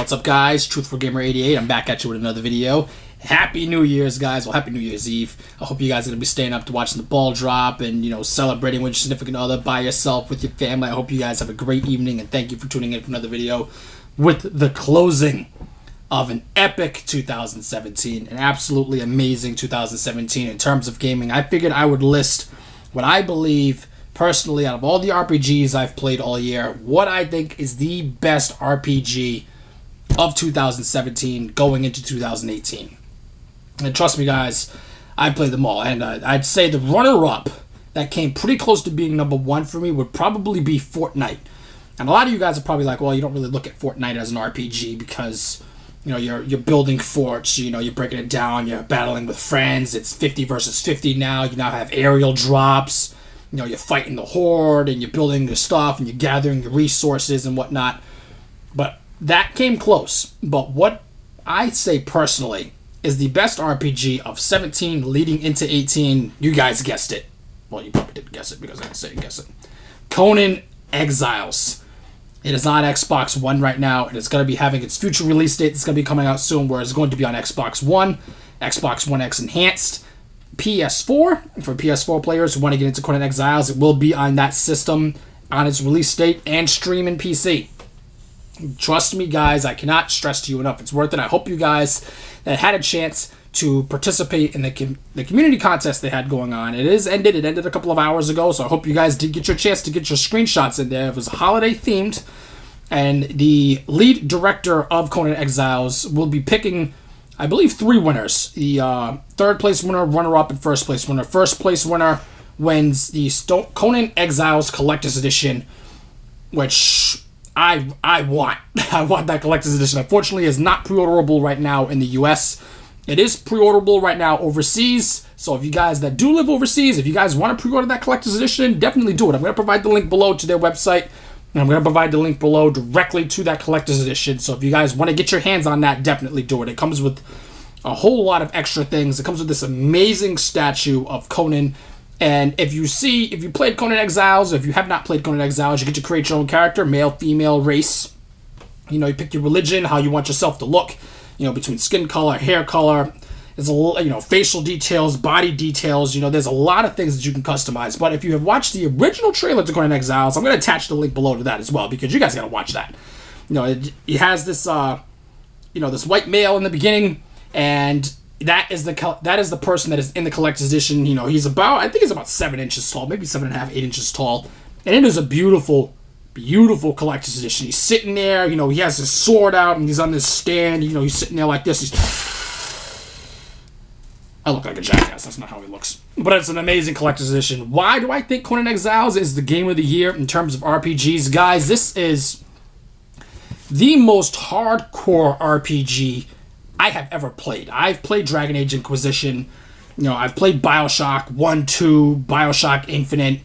What's up, guys? Truthfulgamer88. I'm back at you with another video. Happy New Year's, guys. Well, happy New Year's Eve. I hope you guys are going to be staying up to watching the ball drop and, celebrating with your significant other, by yourself, with your family. I hope you guys have a great evening, and thank you for tuning in for another video with the closing of an epic 2017, an absolutely amazing 2017 in terms of gaming. I figured I would list what I believe, personally, out of all the RPGs I've played all year, what I think is the best RPG of 2017 going into 2018. And trust me, guys, I played them all. And I'd say the runner-up that came pretty close to being number one for me would probably be Fortnite. And a lot of you guys are probably like, well, you don't really look at Fortnite as an RPG because, you're building forts, you're breaking it down, you're battling with friends. It's 50 versus 50 now. You now have aerial drops. You're fighting the horde, and you're building your stuff, and you're gathering your resources and whatnot. But that came close. But what I say personally is the best RPG of 17 leading into 18. You guys guessed it. Well, you probably didn't guess it because I didn't say guess it. Conan Exiles. It is on Xbox One right now, and it's going to be having its future release date. It's going to be coming out soon, where it's going to be on Xbox One, Xbox One X Enhanced, PS4, for PS4 players who want to get into Conan Exiles. It will be on that system on its release date and stream in PC. Trust me, guys, I cannot stress to you enough. It's worth it. I hope you guys that had a chance to participate in the community contest they had going on. It is ended. It ended a couple of hours ago, so I hope you guys did get your chance to get your screenshots in there. It was holiday themed, and the lead director of Conan Exiles will be picking, I believe, 3 winners. The third place winner, runner-up, and first place winner. First place winner wins the Conan Exiles Collector's Edition, which I want. I want that Collector's Edition. Unfortunately, it's not pre-orderable right now in the US. It is pre-orderable right now overseas. So if you guys that do live overseas, if you guys want to pre-order that Collector's Edition, definitely do it. I'm going to provide the link below to their website, and I'm going to provide the link below directly to that Collector's Edition. So if you guys want to get your hands on that, definitely do it. It comes with a whole lot of extra things. It comes with this amazing statue of Conan. And if you played Conan Exiles, or if you have not played Conan Exiles, you get to create your own character, male, female, race. You pick your religion, how you want yourself to look, between skin color, hair color. There's facial details, body details. There's a lot of things that you can customize. But if you have watched the original trailer to Conan Exiles, I'm going to attach the link below to that as well, because you guys got to watch that. It has this, this white male in the beginning, and that is the person that is in the Collector's Edition. He's I think he's about 7 inches tall, maybe 7.5, 8 inches tall. And it is a beautiful, beautiful Collector's Edition. He's sitting there, he has his sword out, and he's on this stand, he's sitting there like this. I look like a jackass, that's not how he looks. But it's an amazing Collector's Edition. Why do I think Conan Exiles is the game of the year in terms of RPGs? Guys, this is the most hardcore RPG I have ever played. I've played Dragon Age Inquisition. I've played BioShock 1, 2, BioShock Infinite.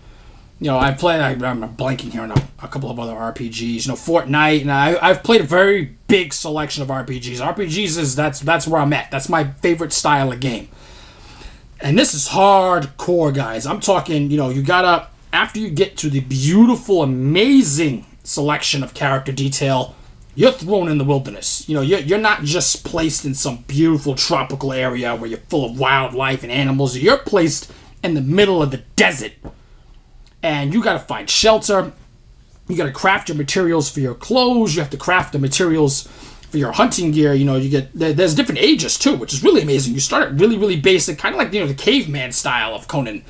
I'm blanking here on a couple of other RPGs. Fortnite, and I've played a very big selection of RPGs. RPGs that's where I'm at. That's my favorite style of game. And this is hardcore, guys. I'm talking, you gotta, after you get to the beautiful, amazing selection of character detail, you're thrown in the wilderness. You're not just placed in some beautiful tropical area where you're full of wildlife and animals. You're placed in the middle of the desert. And you got to find shelter. You got to craft your materials for your clothes. You have to craft the materials for your hunting gear. There's different ages too, which is really amazing. You start at really, really basic, kind of like, the caveman style of Conan.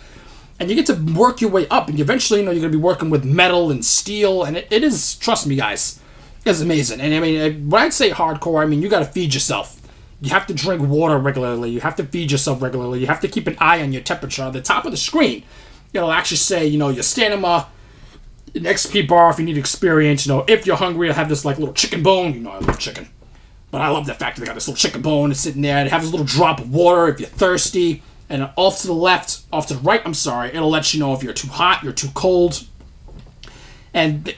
And you get to work your way up. And eventually, you're going to be working with metal and steel. And it is, trust me, guys, it's amazing. And when I'd say hardcore, you got to feed yourself. You have to drink water regularly. You have to feed yourself regularly. You have to keep an eye on your temperature. On the top of the screen, it'll actually say, your stamina, an XP bar if you need experience. If you're hungry, I have this little chicken bone. I love chicken. But I love the fact that they got this little chicken bone that's sitting there. They have this little drop of water if you're thirsty. And off to the right, it'll let you know if you're too hot, you're too cold. And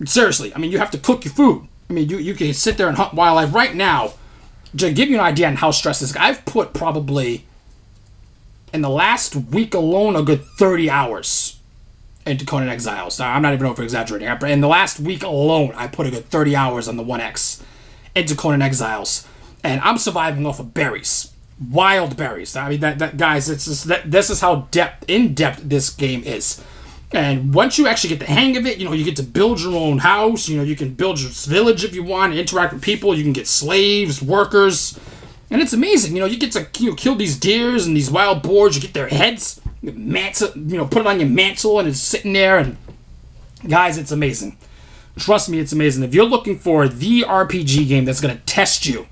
seriously, you have to cook your food. You can sit there and hunt wildlife right now. To give you an idea on how stressed this is, I've put probably, in the last week alone, a good 30 hours into Conan Exiles. Now, I'm not even over exaggerating. In the last week alone, I put a good 30 hours on the 1X. into Conan Exiles, and I'm surviving off of berries, wild berries. I mean, that guys, this is how in depth this game is. And once you actually get the hang of it, you get to build your own house. You can build your village if you want, interact with people. You can get slaves, workers, and it's amazing. You get to kill these deers and these wild boars. You get their heads, mantle, put it on your mantle, and it's sitting there. And guys, it's amazing. Trust me, it's amazing. If you're looking for the RPG game that's gonna test you,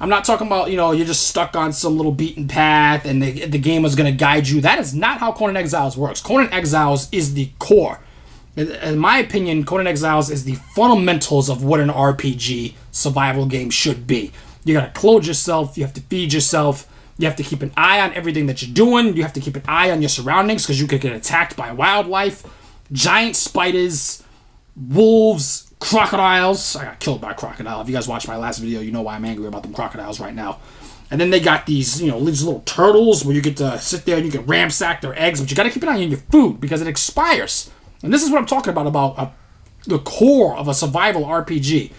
I'm not talking about, you're just stuck on some little beaten path and the game is going to guide you. That is not how Conan Exiles works. Conan Exiles is the core. In my opinion, Conan Exiles is the fundamentals of what an RPG survival game should be. You got to clothe yourself. You have to feed yourself. You have to keep an eye on everything that you're doing. You have to keep an eye on your surroundings because you could get attacked by wildlife, giant spiders, wolves, crocodiles. I got killed by a crocodile. If you guys watched my last video, you know why I'm angry about them crocodiles right now. And then they got these, these little turtles where you get to sit there and you can ransack their eggs, but you got to keep an eye on your food because it expires. And this is what I'm talking about the core of a survival RPG.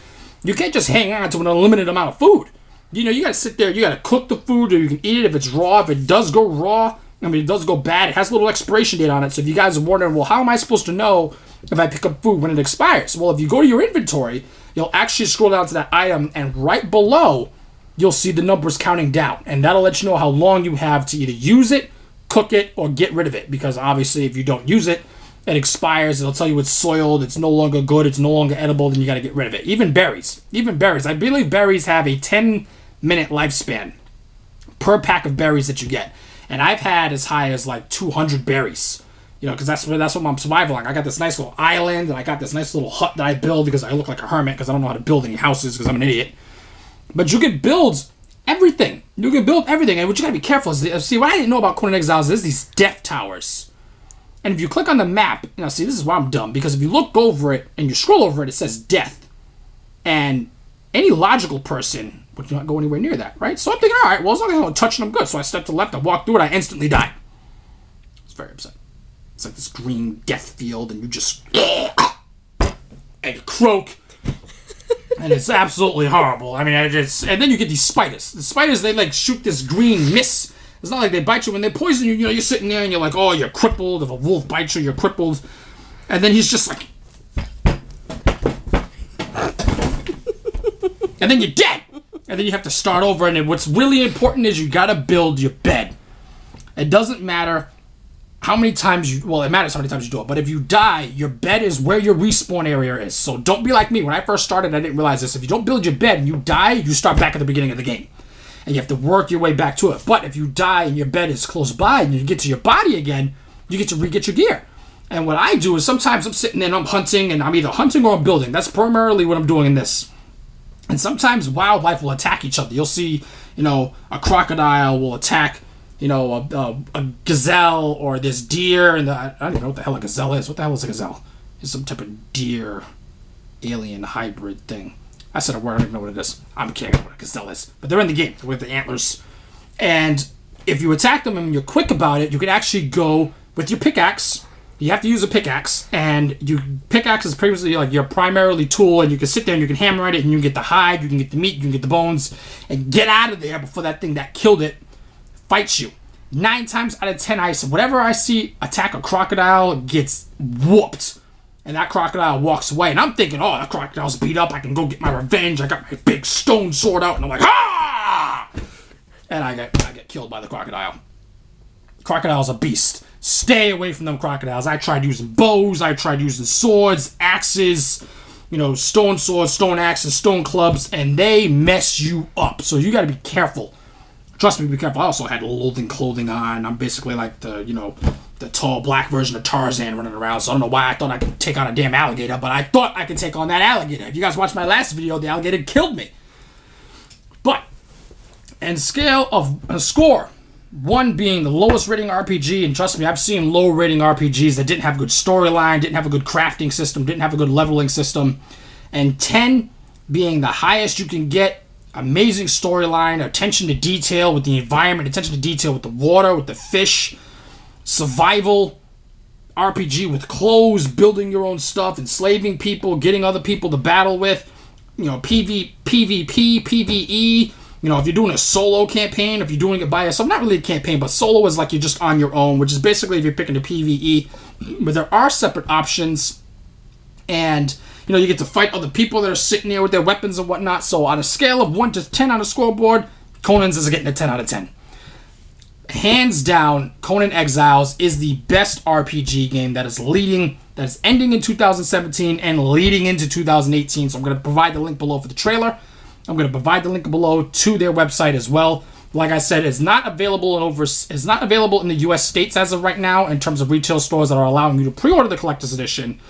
You can't just hang on to an unlimited amount of food. You got to sit there, you got to cook the food, or you can eat it if it's raw. If it does go raw, it does go bad. It has a little expiration date on it. So if you guys are wondering, well, how am I supposed to know if I pick up food when it expires? Well, if you go to your inventory, you'll actually scroll down to that item, and right below, you'll see the numbers counting down. And that'll let you know how long you have to either use it, cook it, or get rid of it. Because obviously, if you don't use it, it expires. It'll tell you it's soiled, it's no longer good, it's no longer edible, then you got to get rid of it. Even berries. I believe berries have a 10-minute lifespan per pack of berries that you get. And I've had as high as like 200 berries. Because that's what I'm surviving like. I got this nice little island, and I got this nice little hut that I build because I look like a hermit because I don't know how to build any houses because I'm an idiot. But you can build everything. And what you gotta be careful is, see, what I didn't know about Conan Exiles is these death towers. And if you click on the map, see, this is why I'm dumb, because if you look over it and you scroll over it, it says death. And any logical person would not go anywhere near that, right? So I'm thinking, all right, well, as long as I'm not touching them, good. So I stepped to the left, I walked through it, I instantly died. I was very upset. It's like this green death field, and you just and you croak, and it's absolutely horrible. And then you get these spiders. The spiders, they like shoot this green mist. It's not like they bite you when they poison you. You're sitting there and you're like, oh, you're crippled. If a wolf bites you, you're crippled. And then he's just like, and then you're dead. And then you have to start over. And then what's really important is you gotta build your bed. It doesn't matter how many times it matters how many times you do it, but if you die, your bed is where your respawn area is. So don't be like me. When I first started, I didn't realize this. If you don't build your bed and you die, you start back at the beginning of the game. And you have to work your way back to it. But if you die and your bed is close by and you get to your body again, you get to re-get your gear. And what I do is sometimes I'm sitting there and I'm hunting, and I'm either hunting or I'm building. That's primarily what I'm doing in this. And sometimes wildlife will attack each other. You'll see, a crocodile will attack a gazelle or this deer, and I don't even know what the hell a gazelle is. What the hell is a gazelle? It's some type of deer alien hybrid thing. I said a word, I don't even know what it is. I'm kidding what a gazelle is. But they're in the game with the antlers. And if you attack them and you're quick about it, you can actually go with your pickaxe. You have to use a pickaxe, and pickaxe is previously like your primarily tool, and you can sit there and you can hammer at it, and you can get the hide, you can get the meat, you can get the bones, and get out of there before that thing that killed it fights you. 9 times out of 10, whatever I see attack a crocodile gets whooped. And that crocodile walks away. And I'm thinking, oh, that crocodile's beat up. I can go get my revenge. I got my big stone sword out. And I'm like, ah! And I get killed by the crocodile. Crocodile's a beast. Stay away from them crocodiles. I tried using bows. I tried using swords, axes, stone swords, stone axes, stone clubs. And they mess you up. So you got to be careful. Trust me, be careful. I also had loathing clothing on. I'm basically like the tall black version of Tarzan running around. So I don't know why I thought I could take on a damn alligator, but I thought I could take on that alligator. If you guys watched my last video, the alligator killed me. But, and scale of a score, 1 being the lowest rating RPG, and trust me, I've seen low rating RPGs that didn't have good storyline, didn't have a good crafting system, didn't have a good leveling system, and 10 being the highest you can get. Amazing storyline, attention to detail with the environment, attention to detail with the water, with the fish, survival RPG with clothes, building your own stuff, enslaving people, getting other people to battle with. you know, PvP, PvE. You know, if you're doing a solo campaign, if you're doing it by yourself, not really a campaign, but solo is like you're just on your own, which is basically if you're picking the PvE. But there are separate options, and you know, you get to fight other people that are sitting there with their weapons and whatnot. So on a scale of 1 to 10 on a scoreboard, Conan's is getting a 10 out of 10. Hands down, Conan Exiles is the best RPG game that is ending in 2017 and leading into 2018. So I'm going to provide the link below for the trailer. I'm going to provide the link below to their website as well. Like I said, it's not available in the U.S. states as of right now in terms of retail stores that are allowing you to pre-order the collector's edition,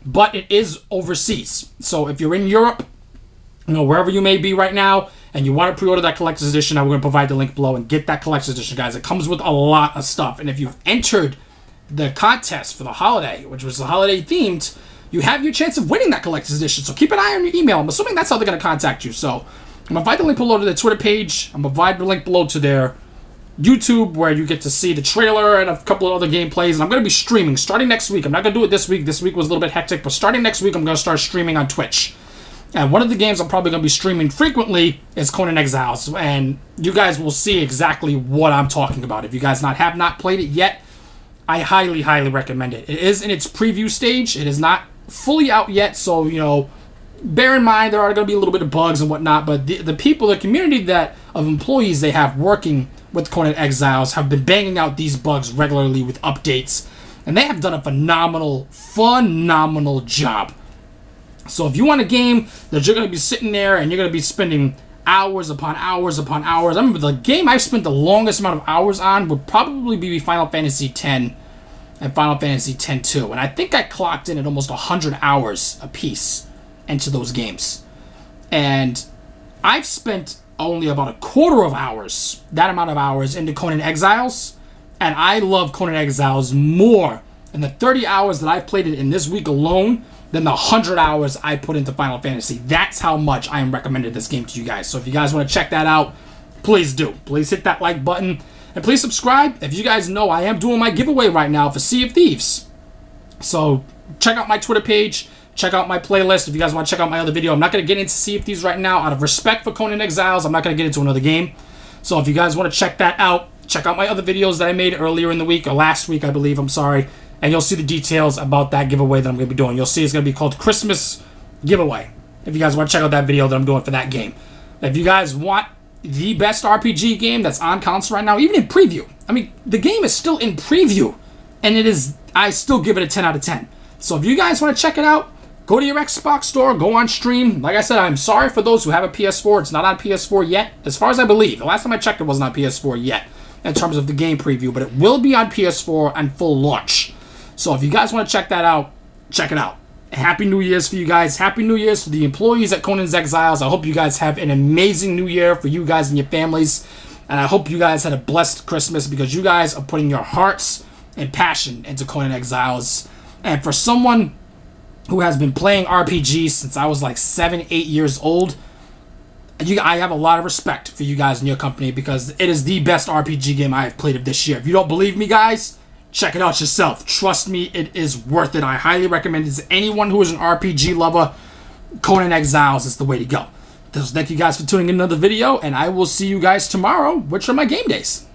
but it is overseas. So if you're in Europe, you know, wherever you may be right now, and you want to pre-order that collector's edition, I'm going to provide the link below and get that collector's edition, guys. It comes with a lot of stuff, and if you've entered the contest for the holiday, which was the holiday themed, you have your chance of winning that collector's edition. So keep an eye on your email. I'm assuming that's how they're going to contact you. So I'm going to provide the link below to their Twitter page. I'm going to provide the link below to their YouTube, where you get to see the trailer and a couple of other gameplays. And I'm going to be streaming starting next week. I'm not going to do it this week. This week was a little bit hectic, but starting next week, I'm going to start streaming on Twitch. And one of the games I'm probably going to be streaming frequently is Conan Exiles. And you guys will see exactly what I'm talking about. If you guys have not played it yet, I highly, highly recommend it. It is in its preview stage. It is not fully out yet, so, you know, bear in mind there are going to be a little bit of bugs and whatnot, but the people, the community of employees they have working with Conan Exiles have been banging out these bugs regularly with updates, and they have done a phenomenal job. So if you want a game that you're going to be sitting there and you're going to be spending hours upon hours upon hours, I remember the game I've spent the longest amount of hours on would probably be Final Fantasy X and Final Fantasy X-2, and I think I clocked in at almost 100 hours a piece into those games. And I've spent only about a quarter of hours, that amount of hours, into Conan Exiles, and I love Conan Exiles more in the 30 hours that I've played it in this week alone than the 100 hours I put into Final Fantasy. That's how much I am recommending this game to you guys. So if you guys want to check that out, please do. Please hit that like button. And please subscribe. If you guys know, I am doing my giveaway right now for Sea of Thieves. So check out my Twitter page. Check out my playlist. If you guys want to check out my other video, I'm not going to get into Sea of Thieves right now. Out of respect for Conan Exiles, I'm not going to get into another game. So if you guys want to check that out, check out my other videos that I made earlier in the week, or last week, I believe. I'm sorry. And you'll see the details about that giveaway that I'm going to be doing. You'll see it's going to be called Christmas Giveaway. If you guys want to check out that video that I'm doing for that game. If you guys want the best RPG game that's on console right now, even in preview. I mean, the game is still in preview, and I still give it a 10 out of 10. So if you guys want to check it out, go to your Xbox store, go on stream. Like I said, I'm sorry for those who have a PS4. It's not on PS4 yet, as far as I believe. The last time I checked, it wasn't on PS4 yet, in terms of the game preview, but it will be on PS4 on full launch. So if you guys want to check that out, check it out. Happy New Year's for you guys. Happy New Year's for the employees at Conan's Exiles. I hope you guys have an amazing New Year for you guys and your families. And I hope you guys had a blessed Christmas, because you guys are putting your hearts and passion into Conan Exiles. And for someone who has been playing RPGs since I was like 7, 8 years old, I have a lot of respect for you guys and your company, because it is the best RPG game I have played of this year. If you don't believe me, guys, check it out yourself. Trust me, it is worth it. I highly recommend it to anyone who is an RPG lover. Conan Exiles is the way to go. So thank you guys for tuning in another video, and I will see you guys tomorrow, which are my game days.